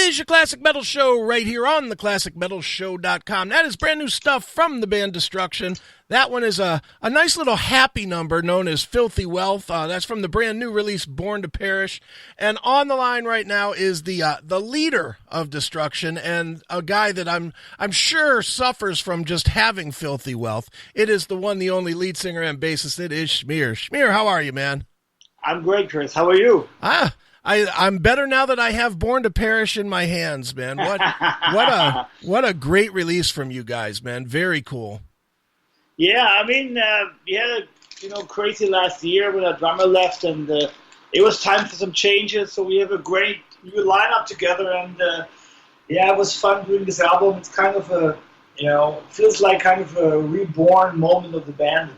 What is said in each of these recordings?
is your Classic Metal Show right here on the ClassicMetalShow.com. That is brand new stuff from the band Destruction. That one is a nice little happy number known as Filthy Wealth. That's from the brand new release Born to Perish. And on the line right now is the leader of Destruction and a guy that I'm sure suffers from just having filthy wealth. It is the one, the only lead singer and bassist. It is Schmier. Schmier, how are you, man? I'm great, Chris. How are you? I'm better now that I have Born to Perish in my hands, man. What a great release from you guys, man. Very cool. Yeah, I mean, we had a crazy last year when our drummer left, and it was time for some changes. So we have a great new lineup together, and it was fun doing this album. It's kind of feels like kind of a reborn moment of the band.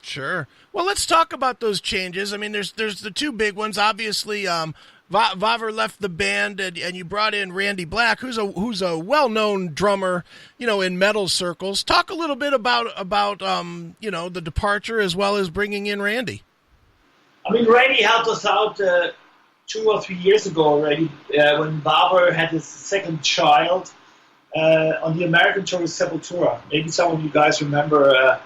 Sure. Well, let's talk about those changes. I mean, there's the two big ones. Obviously, Vaver left the band, and you brought in Randy Black, who's a well-known drummer, in metal circles. Talk a little bit about the departure as well as bringing in Randy. I mean, Randy helped us out 2 or 3 years ago already when Vaver had his second child on the American tour with Sepultura. Maybe some of you guys remember.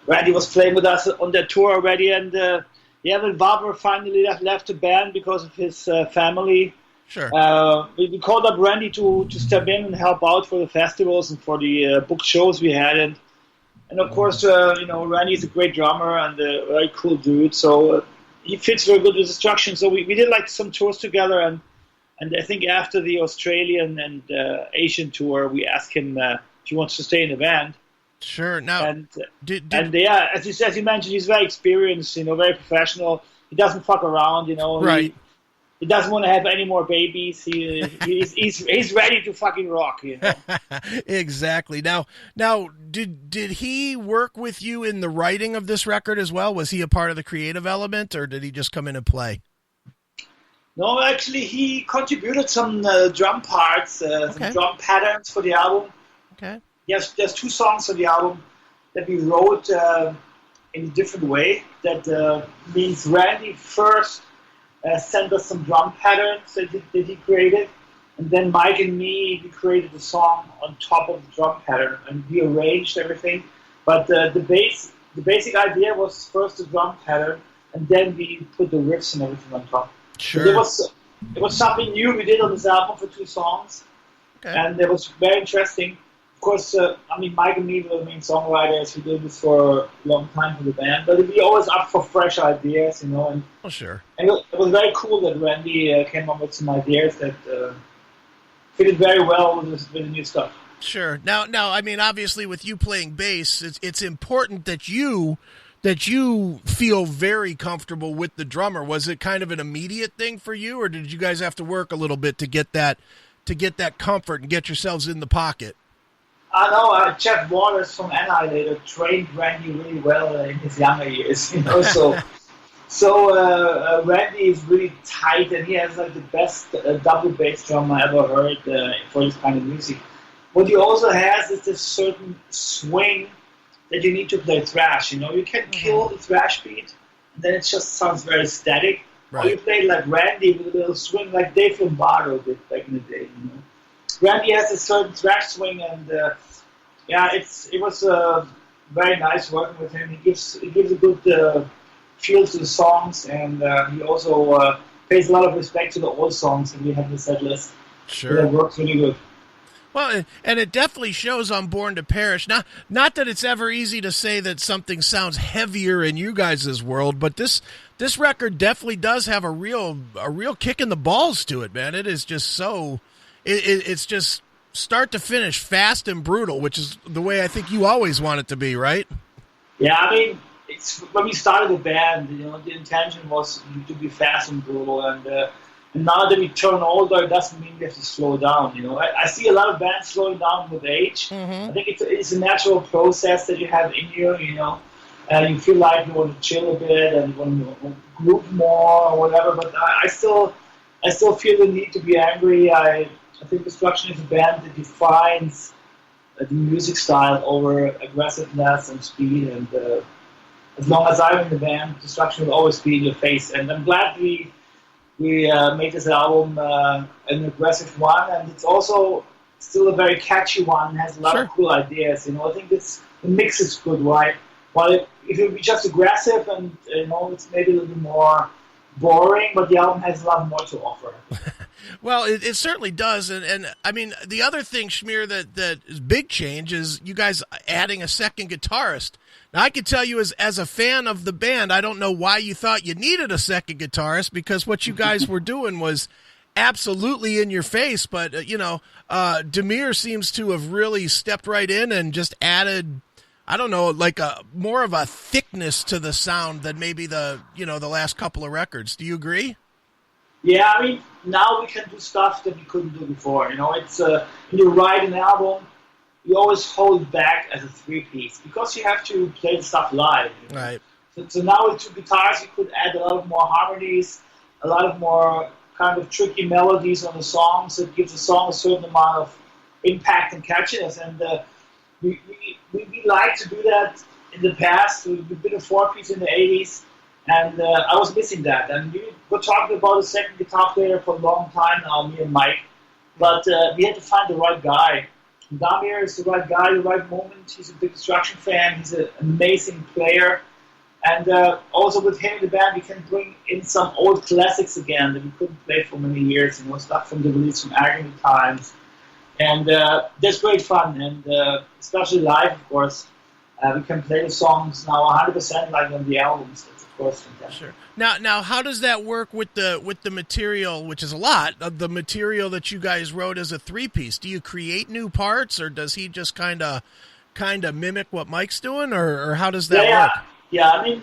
Randy was playing with us on that tour already, and when Vaver finally left the band because of his family, sure. We called up Randy to step in and help out for the festivals and for the booked shows we had, and of course, Randy's a great drummer and a very cool dude, so he fits very good with Destruction. So we did like some tours together, and I think after the Australian and Asian tour, we asked him if he wants to stay in the band. Sure. Now, as you mentioned, he's very experienced, very professional. He doesn't fuck around, Right. He doesn't want to have any more babies. He's ready to fucking rock, Exactly. Now, did he work with you in the writing of this record as well? Was he a part of the creative element, or did he just come in and play? No, actually, he contributed some drum parts, some drum patterns for the album. Okay. Yes, there's 2 songs on the album that we wrote in a different way. That means Randy first sent us some drum patterns that he created, and then Mike and me, we created the song on top of the drum pattern, and we arranged everything. But the basic idea was first the drum pattern, and then we put the riffs and everything on top. Sure. So it was something new we did on this album for 2 songs, and it was very interesting. Of course, Mike and me were the main songwriters. We did this for a long time for the band, but we always up for fresh ideas, And, sure. And it was very cool that Randy came up with some ideas that fitted very well with the new stuff. Sure. Now, I mean, obviously, with you playing bass, it's important that you feel very comfortable with the drummer. Was it kind of an immediate thing for you, or did you guys have to work a little bit to get that comfort and get yourselves in the pocket? I know Jeff Waters from Annihilator trained Randy really well in his younger years, So Randy is really tight, and he has like the best double bass drum I ever heard for this kind of music. What he also has is this certain swing that you need to play thrash. You can kill the thrash beat, and then it just sounds very static. Right. Or you play like Randy with a little swing, like Dave Lombardo did back in the day. Randy has a certain thrash swing, and it was very nice working with him. He gives a good feel to the songs, and he also pays a lot of respect to the old songs that we have in the set list. Sure, so that works really good. Well, and it definitely shows on Born to Perish. Not that it's ever easy to say that something sounds heavier in you guys' world, but this record definitely does have a real kick in the balls to it, man. It is just so. It's just start to finish, fast and brutal, which is the way I think you always want it to be, right? Yeah, I mean, when we started the band, the intention was to be fast and brutal, and now that we turn older, it doesn't mean we have to slow down. I see a lot of bands slowing down with age. Mm-hmm. I think it's a natural process that you have in you. You feel like you want to chill a bit and you want to groove more or whatever. But I still feel the need to be angry. I think Destruction is a band that defines the music style over aggressiveness and speed, and as long as I'm in the band, Destruction will always be in your face. And I'm glad we we made this album an aggressive one, and it's also still a very catchy one. It has a lot of cool ideas. You know, I think the mix is good, right? While if it would be just aggressive and it's maybe a little bit more boring, but the album has a lot more to offer. Well, it certainly does, and I mean the other thing, Schmier, that is big change is you guys adding a second guitarist. Now I can tell you as a fan of the band, I don't know why you thought you needed a second guitarist, because what you guys were doing was absolutely in your face. But Demir seems to have really stepped right in and just added, I don't know, like more of a thickness to the sound than maybe the last couple of records. Do you agree? Yeah, I mean, now we can do stuff that we couldn't do before. You know, it's when you write an album, you always hold back as a three-piece because you have to play the stuff live. You know? Right. So now with two guitars, you could add a lot of more harmonies, a lot of more kind of tricky melodies on the songs that gives the song a certain amount of impact and catchiness. And we like to do that in the past. We did a four-piece in the 80s. And I was missing that. And we were talking about a second guitar player for a long time now, me and Mike. But we had to find the right guy. Damir is the right guy, the right moment. He's a big Destruction fan. He's an amazing player. And also with him in the band, we can bring in some old classics again that we couldn't play for many years. You know, stuff from the release from Agony Times. And that's great fun. And especially live, of course. We can play the songs now 100% like on the albums. Sure. Now, how does that work with the material, which is a lot of the material that you guys wrote as a three-piece? Do you create new parts, or does he just kind of mimic what Mike's doing, or how does that work? Yeah. I mean,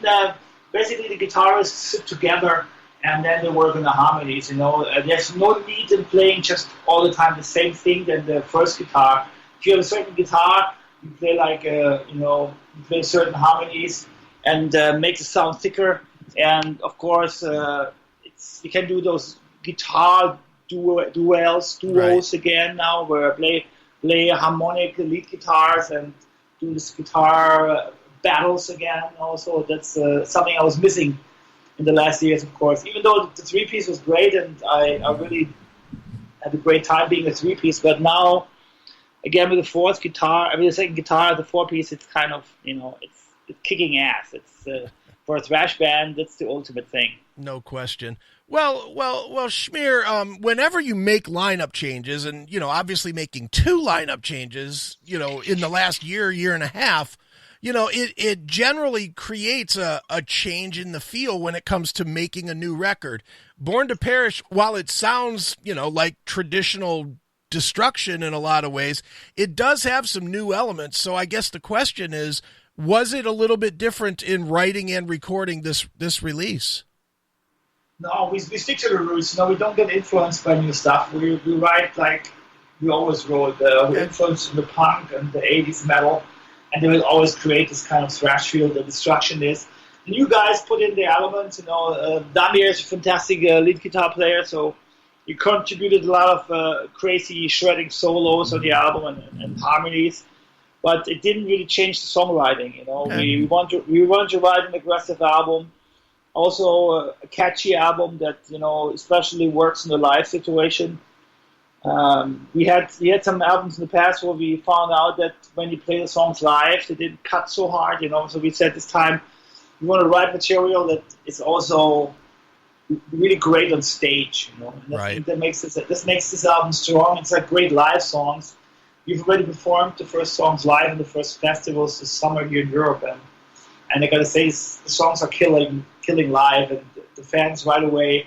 basically the guitarists sit together and then they work on the harmonies. You know, there's no need in playing just all the time the same thing than the first guitar. If you have a certain guitar, you play like you play certain harmonies and make the sound thicker. And of course, you can do those guitar duos right. Again now, where I play harmonic lead guitars and do this guitar battles again. Also, that's something I was missing in the last years, of course. Even though the three-piece was great, and I really had a great time being a three-piece, but now, again, with the second guitar, the four-piece, it's kind of, it's kicking ass. It's for a thrash band, that's the ultimate thing. No question. Well, Schmier, whenever you make lineup changes, and obviously making two lineup changes, in the last year and a half, it generally creates a change in the feel when it comes to making a new record. Born to Perish, while it sounds, like traditional Destruction in a lot of ways, it does have some new elements. So I guess the question is, was it a little bit different in writing and recording this release? No, we stick to the roots. We don't get influenced by new stuff. We write like we always wrote. We're influenced in the punk and the 80s metal, and they will always create this kind of thrash feel that Destruction is. The new guys put in their elements. Damir is a fantastic lead guitar player, so he contributed a lot of crazy shredding solos on the album and harmonies. But it didn't really change the songwriting. We wanted to write an aggressive album, also a catchy album that especially works in the live situation. We had some albums in the past where we found out that when you play the songs live, they didn't cut so hard. So we said this time we want to write material that is also really great on stage. And I think that makes this album strong. It's like great live songs. We've already performed the first songs live in the first festivals this summer here in Europe, and I gotta say, the songs are killing live, and the fans right away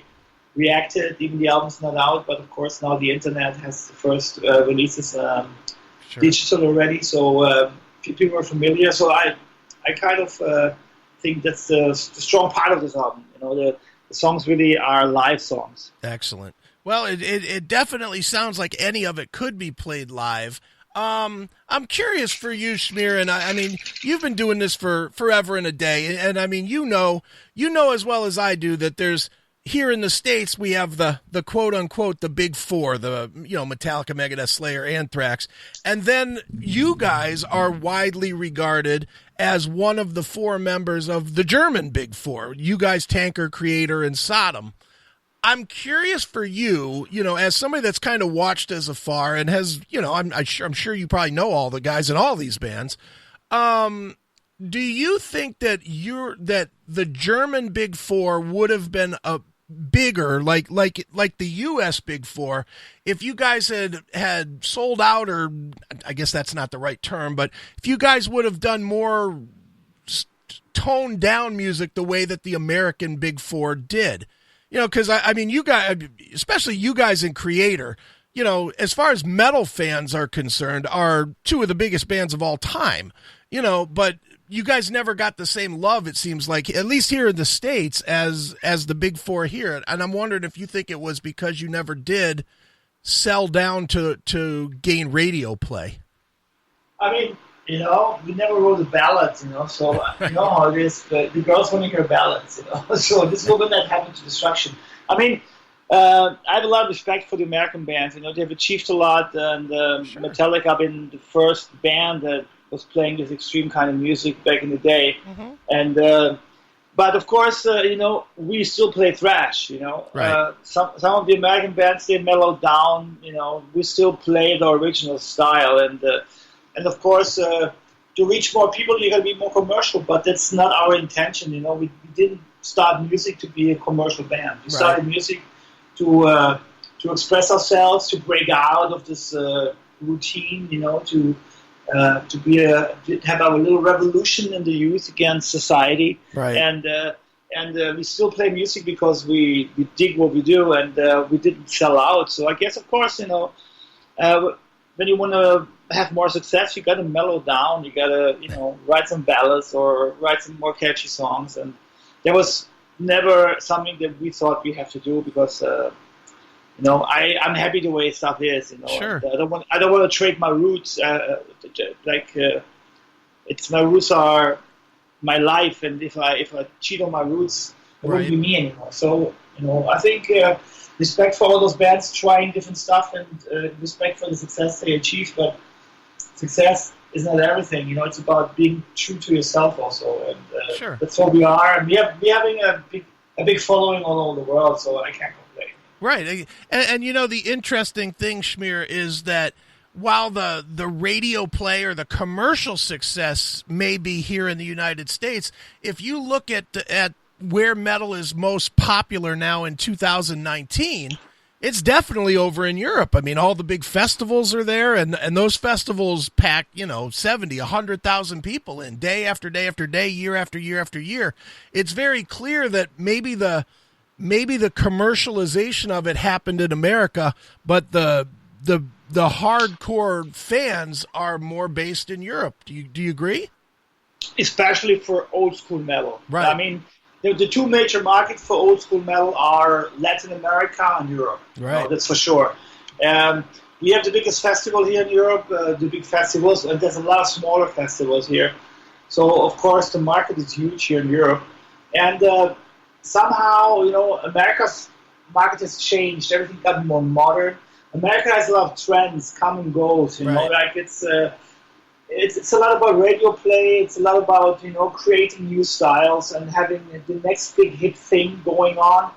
reacted. Even the album's not out, but of course now the internet has the first releases digital already, so people are familiar. So I kind of think that's the strong part of this album. The songs really are live songs. Excellent. Well, it definitely sounds like any of it could be played live. I'm curious for you, Schmier, and I mean, you've been doing this for forever and a day, and I mean, you know as well as I do that there's, here in the States, we have the quote unquote the big four, the Metallica, Megadeth, Slayer, Anthrax, and then you guys are widely regarded as one of the four members of the German big four. You guys, Tanker, Creator, and Sodom. I'm curious for you, as somebody that's kind of watched as afar and has, I'm sure you probably know all the guys in all these bands. Do you think that that the German Big Four would have been a bigger, like the U.S. Big Four, if you guys had sold out, or I guess that's not the right term, but if you guys would have done more toned down music the way that the American Big Four did? Because I mean, you guys, especially you guys in Creator, as far as metal fans are concerned, are two of the biggest bands of all time, but you guys never got the same love, it seems like, at least here in the States, as the Big Four here. And I'm wondering if you think it was because you never did sell down to gain radio play. I mean, we never wrote the ballads, so you know how it is. But the girls want to hear ballads, So this will not happen to Destruction. I mean, I have a lot of respect for the American bands. They've achieved a lot, and Sure. Metallica have been the first band that was playing this extreme kind of music back in the day. Mm-hmm. And but of course, we still play thrash. Right. Some of the American bands, they mellowed down. We still play the original style, and of course, to reach more people, you got to be more commercial. But that's not our intention. We didn't start music to be a commercial band. We started music to express ourselves, to break out of this routine. To have our little revolution in the youth against society. Right. And we still play music because we dig what we do, and we didn't sell out. So I guess, of course, when you want to have more success, you got to mellow down. You got to, write some ballads or write some more catchy songs. And there was never something that we thought we have to do because, I'm happy the way stuff is. Sure. I don't want to trade my roots. It's my roots are my life, and if I cheat on my roots, it wouldn't be me anymore. So I think respect for all those bands trying different stuff, and respect for the success they achieve. But success is not everything. It's about being true to yourself also, and sure. That's what we are. And we're having a big following all over the world, so I can't complain. Right. And the interesting thing, Schmier, is that while the radio play or the commercial success may be here in the United States, if you look at where metal is most popular now in 2019, it's definitely over in Europe. I mean, all the big festivals are there, and those festivals pack, 70, 100,000 people in day after day after day, year after year after year. It's very clear that maybe the commercialization of it happened in America, but the hardcore fans are more based in Europe. Do you agree? Especially for old school metal. Right. I mean, the two major markets for old school metal are Latin America and Europe. Right. That's for sure. We have the biggest festival here in Europe, the big festivals, and there's a lot of smaller festivals here. So, of course, the market is huge here in Europe. And somehow, America's market has changed. Everything got more modern. America has a lot of trends, come and goes. Like it's a lot about radio play. It's a lot about creating new styles and having the next big hit thing going on.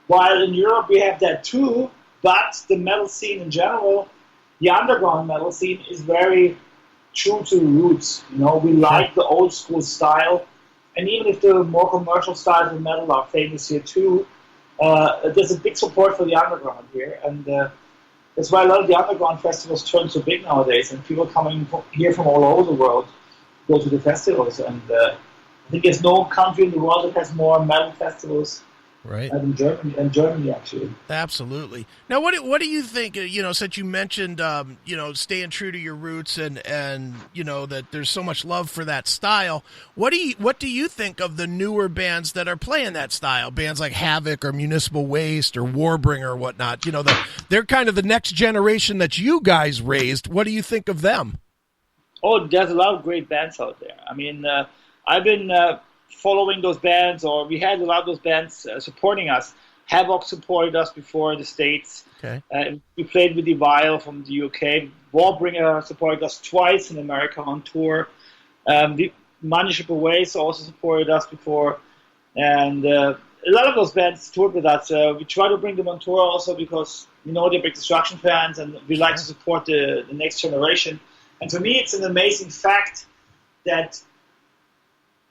While in Europe we have that too, but the metal scene in general, the underground metal scene, is very true to roots. We like the old school style. And even if the more commercial styles of metal are famous here too, there's a big support for the underground here. And that's why a lot of the underground festivals turn so big nowadays. And people coming here from all over the world go to the festivals. And I think there's no country in the world that has more metal festivals than Germany, actually. Absolutely. Now, what do you think, since you mentioned, staying true to your roots and that there's so much love for that style, what do you think of the newer bands that are playing that style? Bands like Havoc or Municipal Waste or Warbringer or whatnot, they're kind of the next generation that you guys raised. What do you think of them? Oh, there's a lot of great bands out there. I mean, I've been following those bands, or we had a lot of those bands supporting us. Havoc supported us before in the States. Okay. We played with the Vile from the UK. Warbringer supported us twice in America on tour. The Municipal Waste also supported us before. And a lot of those bands toured with us. We try to bring them on tour also because they're big Destruction fans, and we like to support the next generation. And for me, it's an amazing fact that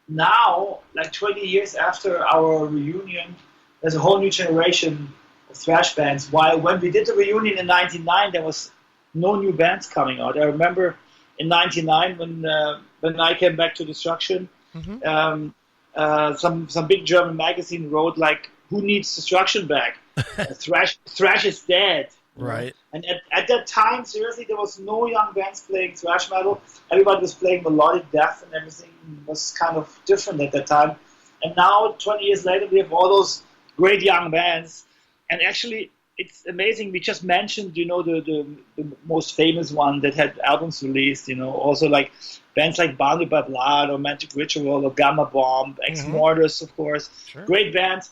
now, like 20 years after our reunion, there's a whole new generation of thrash bands. While when we did the reunion in '99, there was no new bands coming out. I remember in '99 when I came back to Destruction, some big German magazine wrote like, "Who needs Destruction back? Thrash is dead." Right. And at that time, seriously, there was no young bands playing thrash metal. Everybody was playing melodic death, and everything was kind of different at that time. And now, 20 years later, we have all those great young bands. And actually, it's amazing. We just mentioned, the most famous one that had albums released. Also like bands like Bounded by Blood or Magic Ritual or Gamma Bomb, Ex Mortis, of course. Sure. Great bands.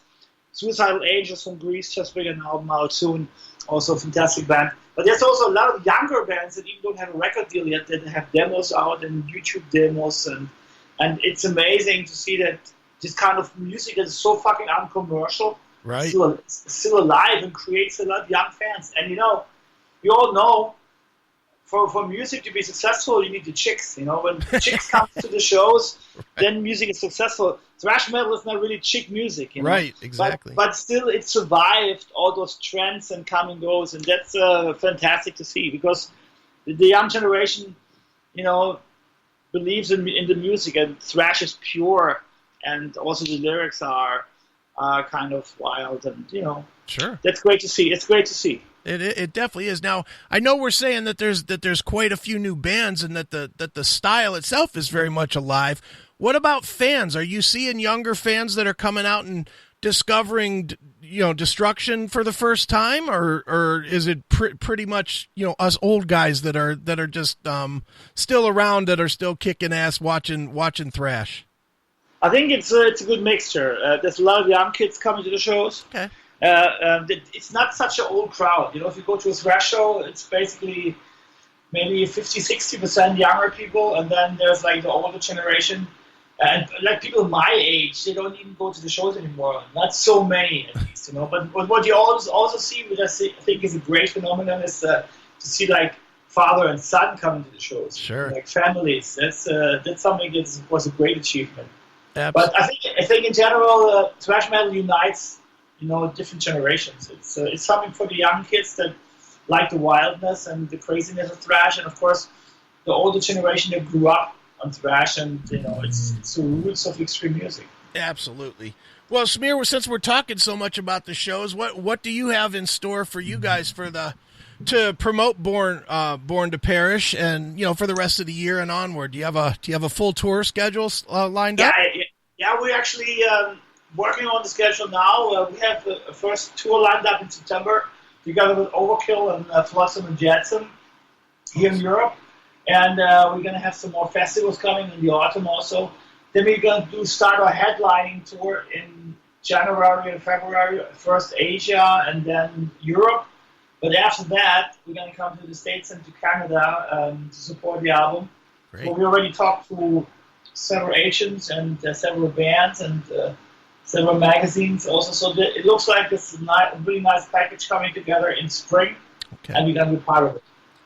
Suicidal Angels from Greece just bring an album out soon. Also a fantastic band. But there's also a lot of younger bands that even don't have a record deal yet that have demos out and YouTube demos. And it's amazing to see that this kind of music that is so fucking uncommercial still alive and creates a lot of young fans. And we all know for music to be successful, you need the chicks. When chicks come to the shows, then music is successful. Thrash metal is not really chick music. Right, exactly. But still, it survived all those trends and come and goes, and that's fantastic to see because the young generation, believes in the music, and thrash is pure, and also the lyrics are kind of wild, and sure, that's great to see. It's great to see. It definitely is. Now, I know we're saying that there's quite a few new bands, and that the style itself is very much alive. What about fans? Are you seeing younger fans that are coming out and discovering Destruction for the first time, or is it pretty much us old guys that are just still around, that are still kicking ass watching thrash? I think it's a good mixture. There's a lot of young kids coming to the shows. Okay. It's not such an old crowd. If you go to a thrash show, it's basically maybe 50-60% younger people, and then there's like the older generation. And like people my age, they don't even go to the shows anymore. Not so many, at least, But what you also see, which I think is a great phenomenon, is to see like father and son coming to the shows. Sure. Like families. That's something that was a great achievement. Absolutely. But I think in general, thrash metal unites different generations. It's something for the young kids that like the wildness and the craziness of thrash, and of course the older generation that grew up on thrash, and it's the roots of extreme music. Absolutely. Well, Schmier, since we're talking so much about the shows, what do you have in store for you guys to promote Born to Perish, and for the rest of the year and onward? Do you have a full tour schedule lined up? Yeah, we're actually working on the schedule now. We have a first tour lined up in September together with Overkill and Flotsam and Jetsam here in Europe. And we're going to have some more festivals coming in the autumn also. Then we're going to start our headlining tour in January and February, first Asia and then Europe. But after that, we're going to come to the States and to Canada to support the album. Great. So we already talked to several agents and several bands and several magazines also. So it looks like this is a really nice package coming together in spring, and we're going to be part of it.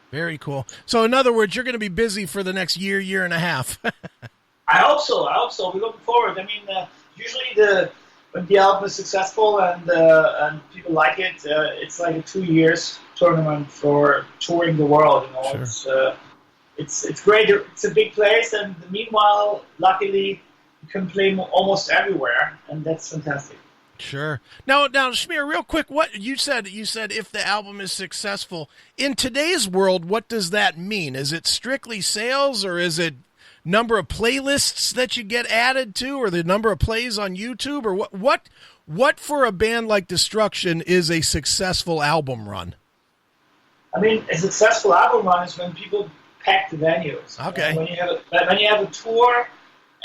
Very cool. So in other words, you're going to be busy for the next year and a half. I hope so. We're looking forward. I memean, usually when the album is successful and people like it, it's like a 2 years tournament for touring the world. Sure. It's great. It's a big place, and meanwhile, luckily, you can play almost everywhere, and that's fantastic. Sure. Now, Schmier, real quick, what you said if the album is successful in today's world, what does that mean? Is it strictly sales, or is it number of playlists that you get added to, or the number of plays on YouTube, or what for a band like Destruction is a successful album run? I mean, a successful album run is when people pack the venues. Okay. When you have a tour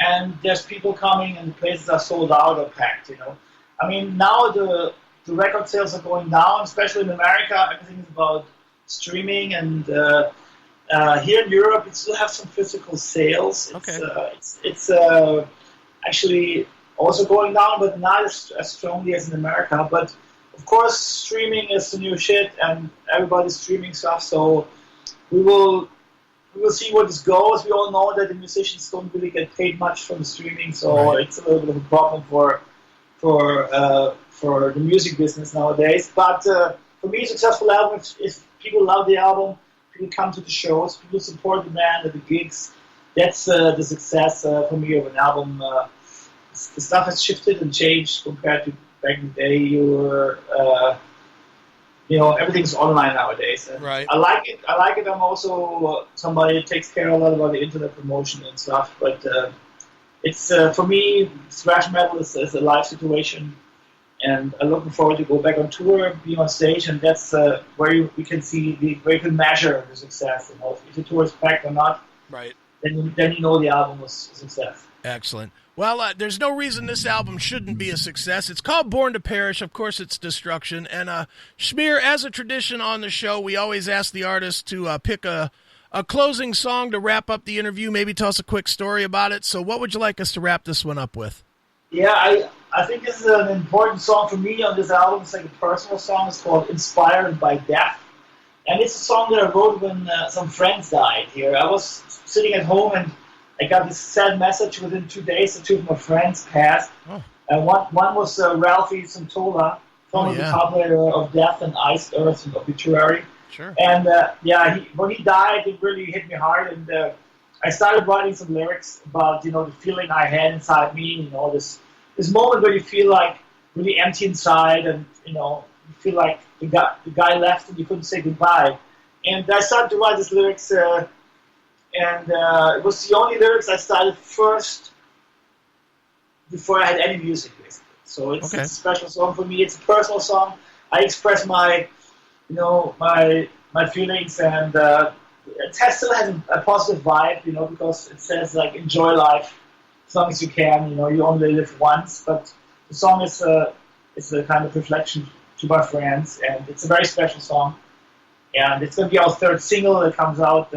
and there's people coming and the places are sold out or packed, I mean, now the record sales are going down, especially in America. Everything is about streaming, and here in Europe, it still has some physical sales. Okay. It's actually also going down, but not as strongly as in America. But of course, streaming is the new shit, and everybody's streaming stuff. So we will see where this goes. We all know that the musicians don't really get paid much from the streaming, so it's a little bit of a problem for the music business nowadays. But for me, a successful album, if people love the album, people come to the shows, people support the band at the gigs. That's the success for me of an album. The stuff has shifted and changed compared to back in the day. Everything's online nowadays. And right. I like it. I'm also somebody that takes care a lot about the internet promotion and stuff. But it's for me, thrash metal is a live situation, and I'm looking forward to go back on tour, be on stage, and that's where we can see where you can measure the success. If the tour is packed or not. Right. Then you know the album was a success. Excellent. Well, there's no reason this album shouldn't be a success. It's called Born to Perish. Of course, it's Destruction. And Schmier, as a tradition on the show, we always ask the artist to pick a closing song to wrap up the interview, maybe tell us a quick story about it. So what would you like us to wrap this one up with? Yeah, I think this is an important song for me on this album. It's like a personal song. It's called Inspired by Death. And it's a song that I wrote when some friends died here. I was sitting at home and I got this sad message within 2 days that two of my friends passed. Oh. And one was Ralphie Santola, former guitar player of Death and Iced Earth and Obituary. Sure. And when he died, it really hit me hard. And I started writing some lyrics about the feeling I had inside me. This moment where you feel like really empty inside, and you feel like the guy left and you couldn't say goodbye. And I started to write these lyrics. And it was the only lyrics I started first before I had any music, basically. So it's a special song for me. It's a personal song. I express my feelings, and it still has a positive vibe, because it says like enjoy life as long as you can. You only live once. But the song is a kind of reflection to my friends, and it's a very special song. And it's going to be our third single that comes out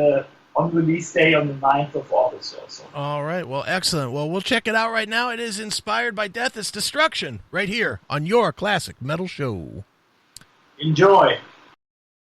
on release day on the 9th of August also. All right. Well, excellent. Well, we'll check it out right now. It is Inspired by Death. It's Destruction right here on your Classic Metal Show. Enjoy.